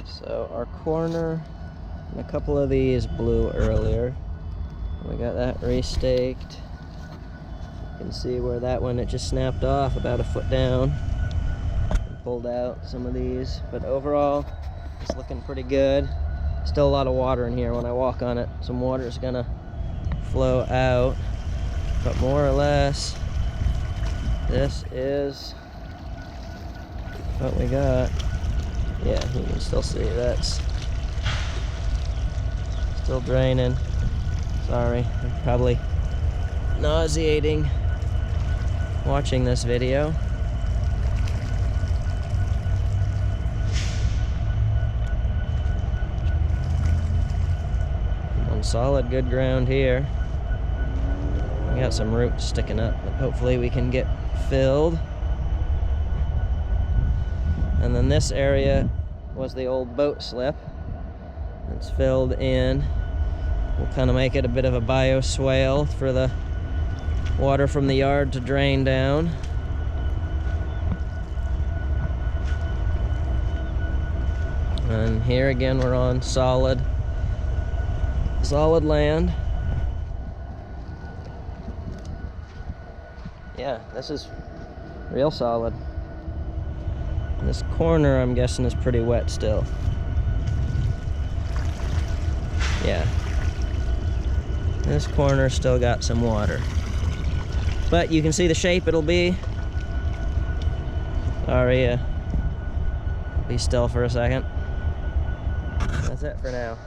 So our corner and a couple of these blew earlier. We got that restaked. You can see where that one, it just snapped off about a foot down. And pulled out some of these, but overall it's looking pretty good. Still a lot of water in here. When I walk on it, some water is gonna flow out, but more or less this is what we got. Yeah, you can still see that's still draining. Sorry, I'm probably nauseating watching this video. On solid good ground here. We got some roots sticking up that hopefully we can get filled. And then this area was the old boat slip. It's filled in. We'll kind of make it a bit of a bioswale for the water from the yard to drain down. And here again we're on solid land. Yeah, this is real solid. This corner, I'm guessing, is pretty wet still. Yeah. This corner still got some water. But you can see the shape it'll be. Sorry, be still for a second. That's it for now.